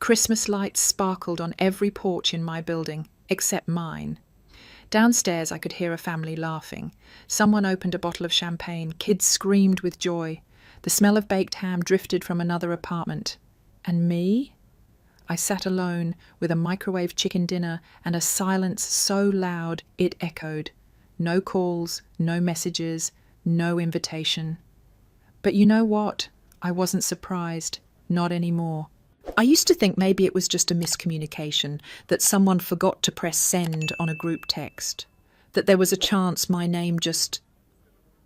Christmas lights sparkled on every porch in my building, except mine. Downstairs I could hear a family laughing. Someone opened a bottle of champagne. Kids screamed with joy. The smell of baked ham drifted from another apartment. And me? I sat alone with a microwave chicken dinner and a silence so loud it echoed. No calls, no messages, no invitation. But you know what? I wasn't surprised. Not anymore. I used to think maybe it was just a miscommunication, that someone forgot to press send on a group text, that there was a chance my name just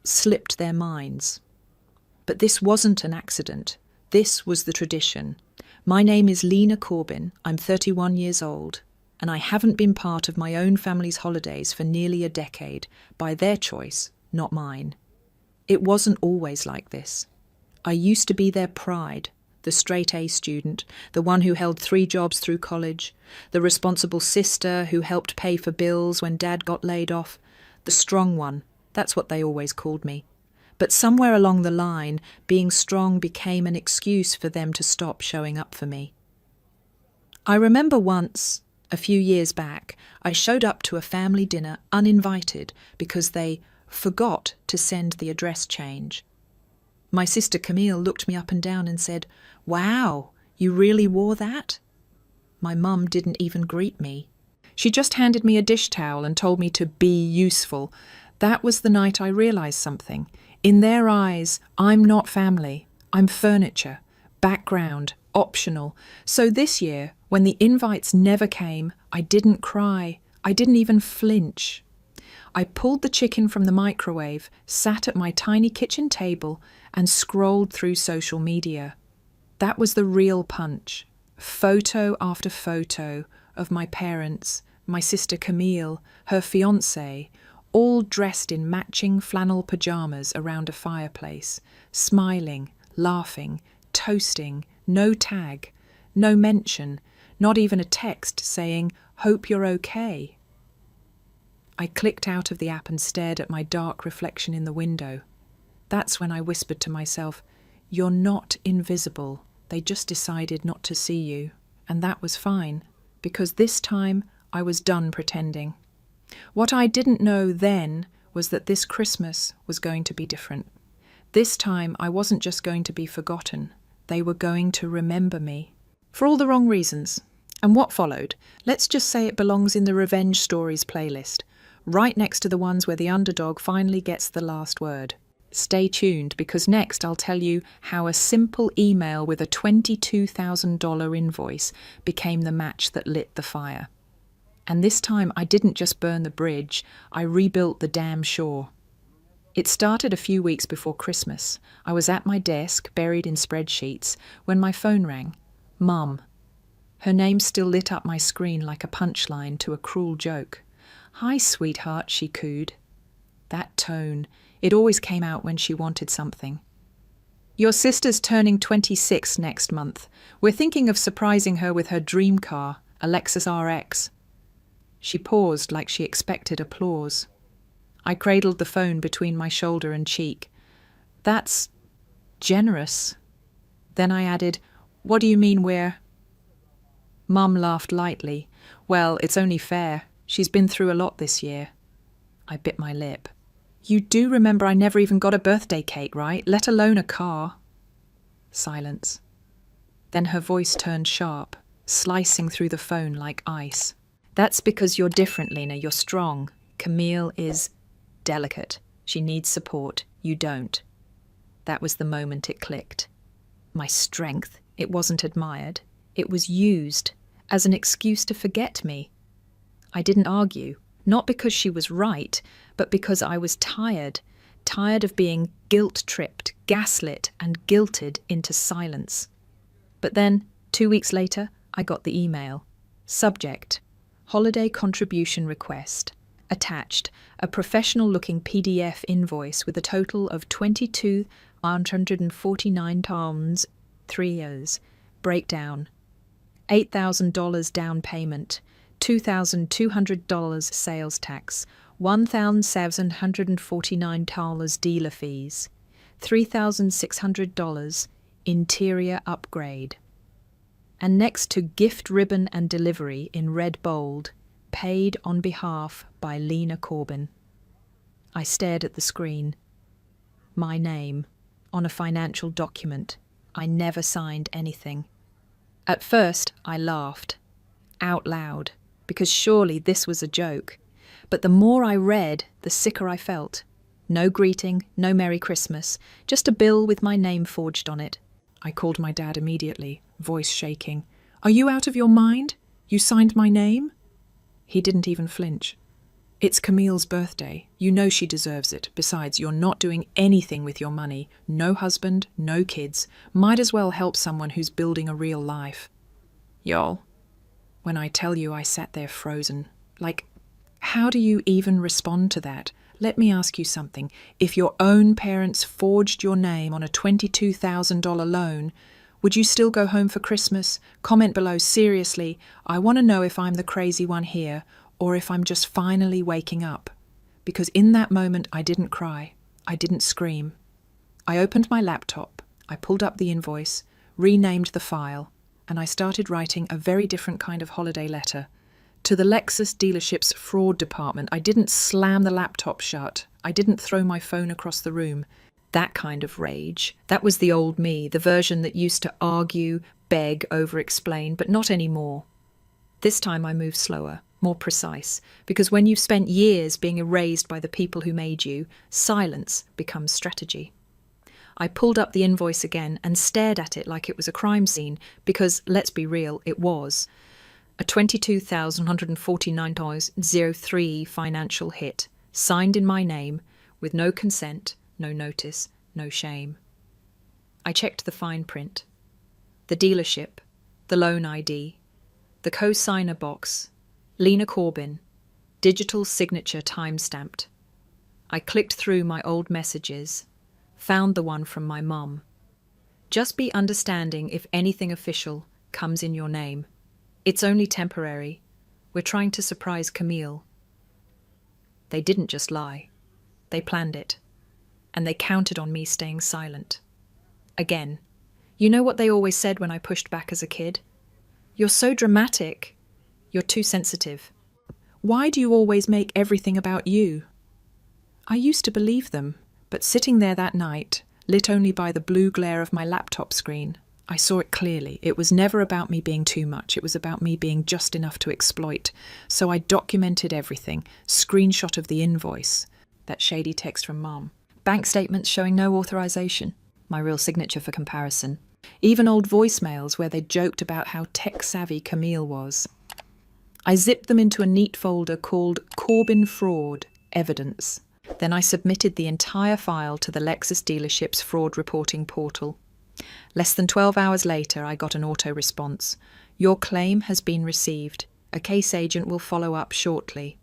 slipped their minds. But this wasn't an accident. This was the tradition. My name is Lena Corbin. I'm 31 years old, and I haven't been part of my own family's holidays for nearly a decade, by their choice, not mine. It wasn't always like this. I used to be their pride, the straight A student, the one who held 3 jobs through college, the responsible sister who helped pay for bills when Dad got laid off, the strong one, that's what they always called me. But somewhere along the line, being strong became an excuse for them to stop showing up for me. I remember once, a few years back, I showed up to a family dinner uninvited because they forgot to send the address change. My sister Camille looked me up and down and said, "Wow, you really wore that?" My mum didn't even greet me. She just handed me a dish towel and told me to be useful. That was the night I realised something. In their eyes, I'm not family. I'm furniture, background, optional. So this year, when the invites never came, I didn't cry. I didn't even flinch. I pulled the chicken from the microwave, sat at my tiny kitchen table, and scrolled through social media. That was the real punch. Photo after photo of my parents, my sister Camille, her fiancé, all dressed in matching flannel pajamas around a fireplace, smiling, laughing, toasting, no tag, no mention, not even a text saying, "Hope you're okay." I clicked out of the app and stared at my dark reflection in the window. That's when I whispered to myself, "You're not invisible. They just decided not to see you." And that was fine, because this time I was done pretending. What I didn't know then was that this Christmas was going to be different. This time I wasn't just going to be forgotten. They were going to remember me. For all the wrong reasons. And what followed? Let's just say it belongs in the Revenge Stories playlist, right next to the ones where the underdog finally gets the last word. Stay tuned, because next I'll tell you how a simple email with a $22,000 invoice became the match that lit the fire. And this time I didn't just burn the bridge, I rebuilt the damn shore. It started a few weeks before Christmas. I was at my desk, buried in spreadsheets, when my phone rang. Mum. Her name still lit up my screen like a punchline to a cruel joke. "Hi, sweetheart," she cooed. That tone, it always came out when she wanted something. "Your sister's turning 26 next month. We're thinking of surprising her with her dream car, a Lexus RX. She paused like she expected applause. I cradled the phone between my shoulder and cheek. "That's generous." Then I added, "What do you mean we're—" Mum laughed lightly. "Well, it's only fair. She's been through a lot this year." I bit my lip. "You do remember I never even got a birthday cake, right? Let alone a car." Silence. Then her voice turned sharp, slicing through the phone like ice. "That's because you're different, Lena. You're strong. Camille is delicate. She needs support. You don't." That was the moment it clicked. My strength, it wasn't admired. It was used as an excuse to forget me. I didn't argue, not because she was right, but because I was tired of being guilt-tripped, gaslit, and guilted into silence. But then, 2 weeks later, I got the email. Subject: Holiday contribution request. Attached, a professional-looking PDF invoice with a total of £22,149, 3 years. Breakdown: $8,000 down payment, $2,200 sales tax, $1,749 dealer fees, $3,600 interior upgrade. And next to gift ribbon and delivery in red bold, paid on behalf by Lena Corbin. I stared at the screen. My name, on a financial document. I never signed anything. At first, I laughed, out loud, because surely this was a joke. But the more I read, the sicker I felt. No greeting, no Merry Christmas, just a bill with my name forged on it. I called my dad immediately, voice shaking. "Are you out of your mind? You signed my name?" He didn't even flinch. "It's Camille's birthday. You know she deserves it. Besides, you're not doing anything with your money. No husband, no kids. Might as well help someone who's building a real life." Y'all, when I tell you I sat there frozen, like, how do you even respond to that? Let me ask you something. If your own parents forged your name on a $22,000 loan, would you still go home for Christmas? Comment below, seriously. I want to know if I'm the crazy one here, or if I'm just finally waking up. Because in that moment, I didn't cry. I didn't scream. I opened my laptop. I pulled up the invoice, renamed the file, and I started writing a very different kind of holiday letter. To the Lexus dealership's fraud department. I didn't slam the laptop shut. I didn't throw my phone across the room. That kind of rage. That was the old me, the version that used to argue, beg, over-explain, but not anymore. This time I moved slower, more precise, because when you've spent years being erased by the people who made you, silence becomes strategy. I pulled up the invoice again and stared at it like it was a crime scene, because, let's be real, it was. A $22,149.03 financial hit, signed in my name, with no consent, no notice, no shame. I checked the fine print. The dealership, the loan ID, the co-signer box, Lena Corbin, digital signature time-stamped. I clicked through my old messages, found the one from my mum. Just be understanding if anything official comes in your name. It's only temporary. We're trying to surprise Camille. They didn't just lie. They planned it. And they counted on me staying silent. Again, you know what they always said when I pushed back as a kid? "You're so dramatic. You're too sensitive. Why do you always make everything about you?" I used to believe them, but sitting there that night, lit only by the blue glare of my laptop screen, I saw it clearly. It was never about me being too much. It was about me being just enough to exploit. So I documented everything. Screenshot of the invoice. That shady text from Mum. Bank statements showing no authorization. My real signature for comparison. Even old voicemails where they joked about how tech-savvy Camille was. I zipped them into a neat folder called Corbin Fraud Evidence. Then I submitted the entire file to the Lexus dealership's fraud reporting portal. Less than 12 hours later, I got an auto response. "Your claim has been received. A case agent will follow up shortly."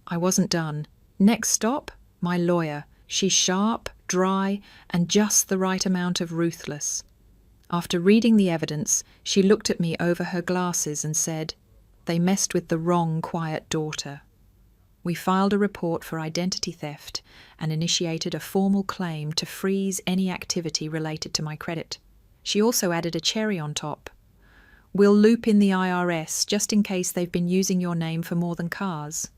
I wasn't done. Next stop, my lawyer. She's sharp, dry, and just the right amount of ruthless. After reading the evidence, she looked at me over her glasses and said, "They messed with the wrong quiet daughter." We filed a report for identity theft and initiated a formal claim to freeze any activity related to my credit. She also added a cherry on top. "We'll loop in the IRS just in case they've been using your name for more than cars."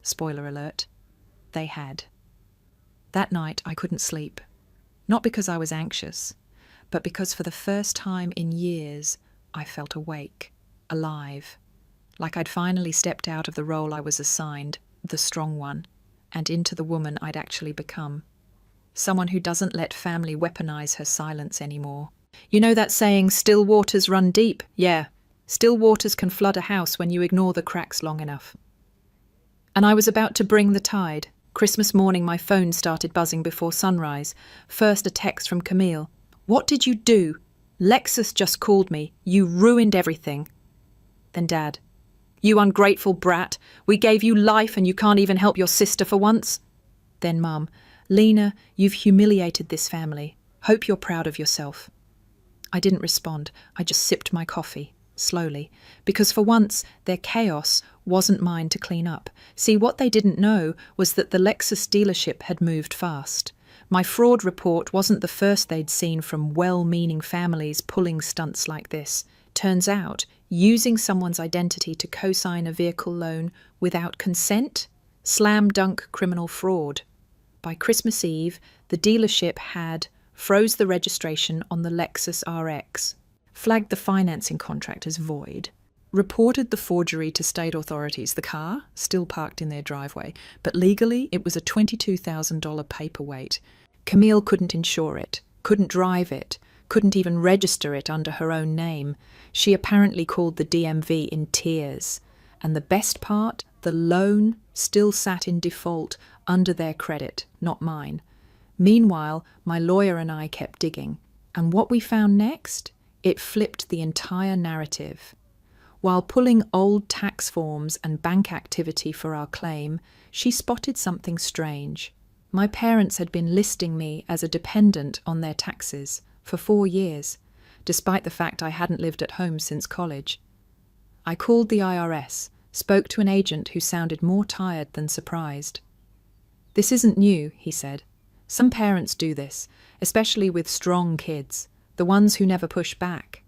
Spoiler alert, they had. That night I couldn't sleep. Not because I was anxious, but because for the first time in years I felt awake, alive. Like I'd finally stepped out of the role I was assigned, the strong one, and into the woman I'd actually become. Someone who doesn't let family weaponize her silence anymore. You know that saying, still waters run deep? Yeah, still waters can flood a house when you ignore the cracks long enough. And I was about to bring the tide. Christmas morning my phone started buzzing before sunrise. First a text from Camille. "What did you do? Lexus just called me. You ruined everything." Then Dad. "You ungrateful brat. We gave you life and you can't even help your sister for once." Then Mum. "Lena, you've humiliated this family. Hope you're proud of yourself." I didn't respond. I just sipped my coffee, slowly, because for once their chaos wasn't mine to clean up. See, what they didn't know was that the Lexus dealership had moved fast. My fraud report wasn't the first they'd seen from well-meaning families pulling stunts like this. Turns out, using someone's identity to co-sign a vehicle loan without consent? Slam dunk criminal fraud. By Christmas Eve, the dealership had froze the registration on the Lexus RX, flagged the financing contract as void, reported the forgery to state authorities. The car, still parked in their driveway, but legally it was a $22,000 paperweight. Camille couldn't insure it, couldn't drive it, couldn't even register it under her own name. She apparently called the DMV in tears. And the best part, the loan still sat in default under their credit, not mine. Meanwhile, my lawyer and I kept digging. And what we found next? It flipped the entire narrative. While pulling old tax forms and bank activity for our claim, she spotted something strange. My parents had been listing me as a dependent on their taxes for 4 years, despite the fact I hadn't lived at home since college. I called the IRS, spoke to an agent who sounded more tired than surprised. "This isn't new," he said. "Some parents do this, especially with strong kids, the ones who never push back."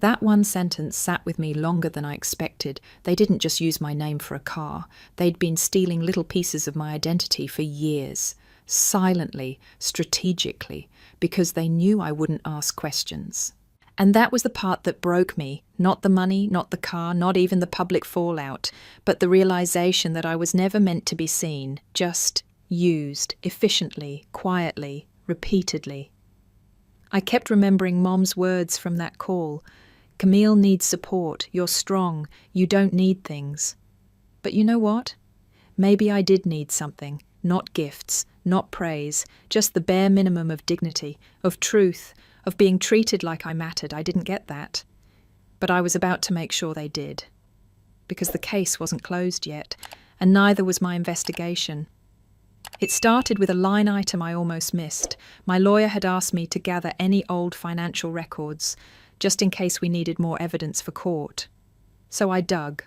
That one sentence sat with me longer than I expected. They didn't just use my name for a car. They'd been stealing little pieces of my identity for years, silently, strategically, because they knew I wouldn't ask questions. And that was the part that broke me, not the money, not the car, not even the public fallout, but the realization that I was never meant to be seen, just used, efficiently, quietly, repeatedly. I kept remembering Mom's words from that call. "Camille needs support, you're strong, you don't need things." But you know what? Maybe I did need something, not gifts, not praise, just the bare minimum of dignity, of truth, of being treated like I mattered. I didn't get that. But I was about to make sure they did. Because the case wasn't closed yet, and neither was my investigation. It started with a line item I almost missed. My lawyer had asked me to gather any old financial records, just in case we needed more evidence for court. So I dug.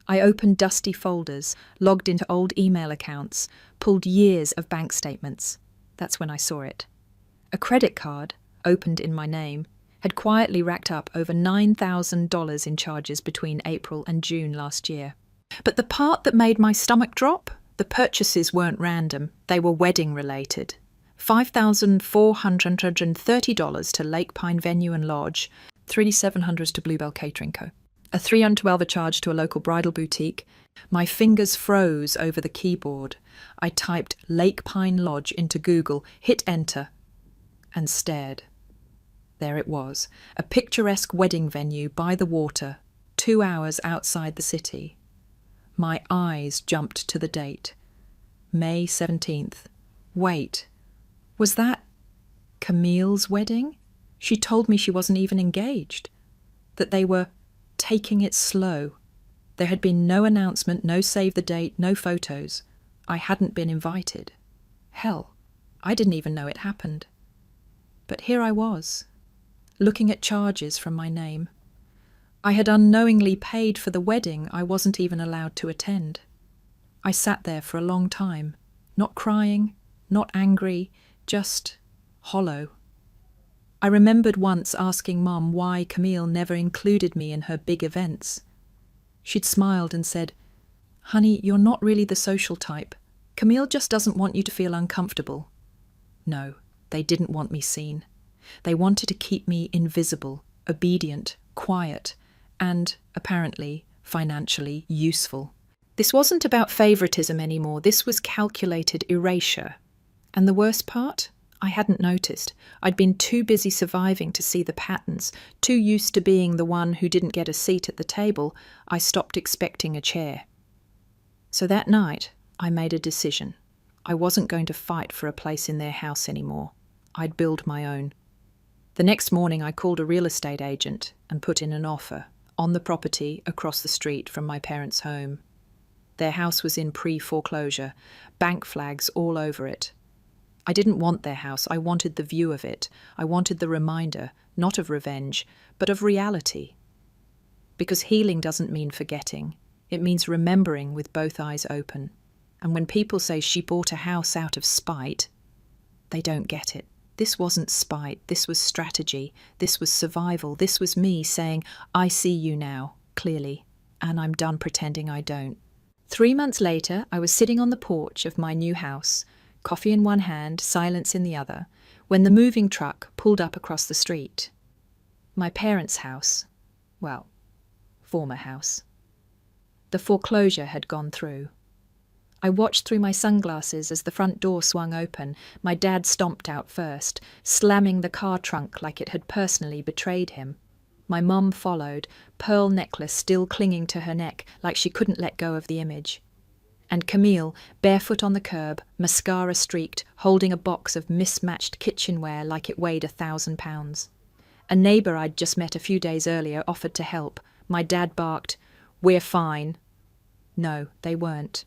I opened dusty folders, logged into old email accounts, pulled years of bank statements. That's when I saw it. A credit card, opened in my name, had quietly racked up over $9,000 in charges between April and June last year. But the part that made my stomach drop? The purchases weren't random, they were wedding-related. $5,430 to Lake Pine Venue and Lodge, $3,700 to Bluebell Catering Co. A $312 charge to a local bridal boutique. My fingers froze over the keyboard. I typed Lake Pine Lodge into Google, hit enter, and stared. There it was, a picturesque wedding venue by the water, 2 hours outside the city. My eyes jumped to the date. May 17th. Wait, was that Camille's wedding? She told me she wasn't even engaged, that they were taking it slow. There had been no announcement, no save the date, no photos. I hadn't been invited. Hell, I didn't even know it happened. But here I was, looking at charges from my name. I had unknowingly paid for the wedding I wasn't even allowed to attend. I sat there for a long time, not crying, not angry, just hollow. I remembered once asking Mom why Camille never included me in her big events. She'd smiled and said, "Honey, you're not really the social type. Camille just doesn't want you to feel uncomfortable." No, they didn't want me seen. They wanted to keep me invisible, obedient, quiet, and, apparently, financially useful. This wasn't about favoritism anymore. This was calculated erasure. And the worst part? I hadn't noticed. I'd been too busy surviving to see the patterns, too used to being the one who didn't get a seat at the table, I stopped expecting a chair. So that night, I made a decision. I wasn't going to fight for a place in their house anymore. I'd build my own. The next morning, I called a real estate agent and put in an offer on the property across the street from my parents' home. Their house was in pre-foreclosure, bank flags all over it. I didn't want their house, I wanted the view of it. I wanted the reminder, not of revenge, but of reality. Because healing doesn't mean forgetting. It means remembering with both eyes open. And when people say she bought a house out of spite, they don't get it. This wasn't spite, this was strategy, this was survival, this was me saying, I see you now, clearly, and I'm done pretending I don't. 3 months later, I was sitting on the porch of my new house, coffee in one hand, silence in the other, when the moving truck pulled up across the street. My parents' house. Well, former house. The foreclosure had gone through. I watched through my sunglasses as the front door swung open. My dad stomped out first, slamming the car trunk like it had personally betrayed him. My mum followed, pearl necklace still clinging to her neck like she couldn't let go of the image. And Camille, barefoot on the curb, mascara streaked, holding a box of mismatched kitchenware like it weighed 1,000 pounds. A neighbour I'd just met a few days earlier offered to help. My dad barked, "We're fine." No, they weren't.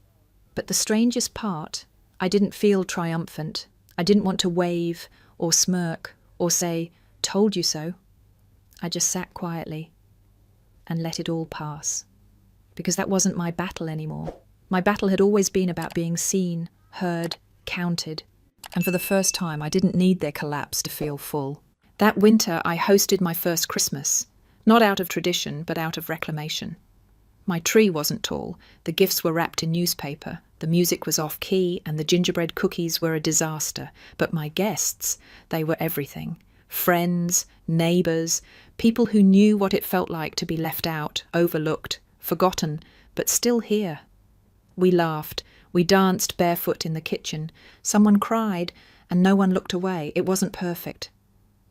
But the strangest part, I didn't feel triumphant. I didn't want to wave or smirk or say, "Told you so." I just sat quietly and let it all pass. Because that wasn't my battle anymore. My battle had always been about being seen, heard, counted. And for the first time, I didn't need their collapse to feel full. That winter, I hosted my first Christmas. Not out of tradition, but out of reclamation. My tree wasn't tall, the gifts were wrapped in newspaper, the music was off-key, and the gingerbread cookies were a disaster. But my guests, they were everything. Friends, neighbours, people who knew what it felt like to be left out, overlooked, forgotten, but still here. We laughed, we danced barefoot in the kitchen. Someone cried, and no one looked away. It wasn't perfect.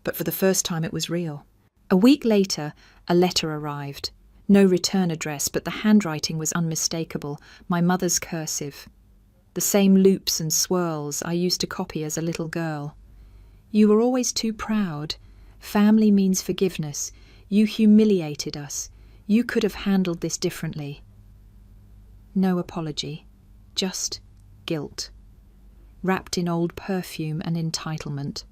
But for the first time it was real. A week later, a letter arrived. No return address, but the handwriting was unmistakable, my mother's cursive. The same loops and swirls I used to copy as a little girl. "You were always too proud. Family means forgiveness. You humiliated us. You could have handled this differently." No apology, just guilt, wrapped in old perfume and entitlement.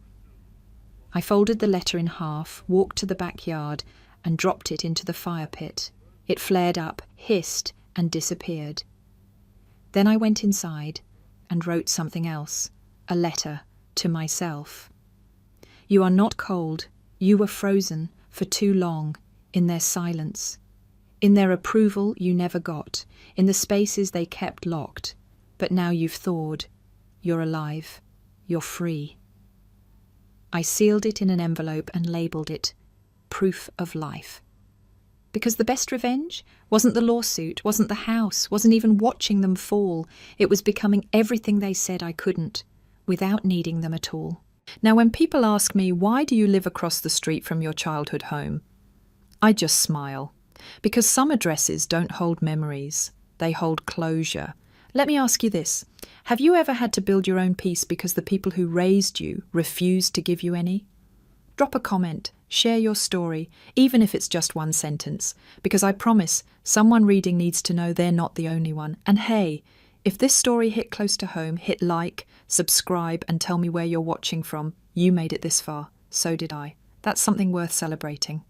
I folded the letter in half, walked to the backyard, and dropped it into the fire pit. It flared up, hissed, and disappeared. Then I went inside and wrote something else, a letter to myself. You are not cold. You were frozen for too long in their silence. In their approval you never got, in the spaces they kept locked. But now you've thawed. You're alive. You're free. I sealed it in an envelope and labelled it Proof of Life. Because the best revenge wasn't the lawsuit, wasn't the house, wasn't even watching them fall. It was becoming everything they said I couldn't, without needing them at all. Now, when people ask me, why do you live across the street from your childhood home? I just smile. Because some addresses don't hold memories. They hold closure. Let me ask you this. Have you ever had to build your own peace because the people who raised you refused to give you any? Drop a comment, share your story, even if it's just one sentence, because I promise someone reading needs to know they're not the only one. And hey, if this story hit close to home, hit like, subscribe, and tell me where you're watching from. You made it this far. So did I. That's something worth celebrating.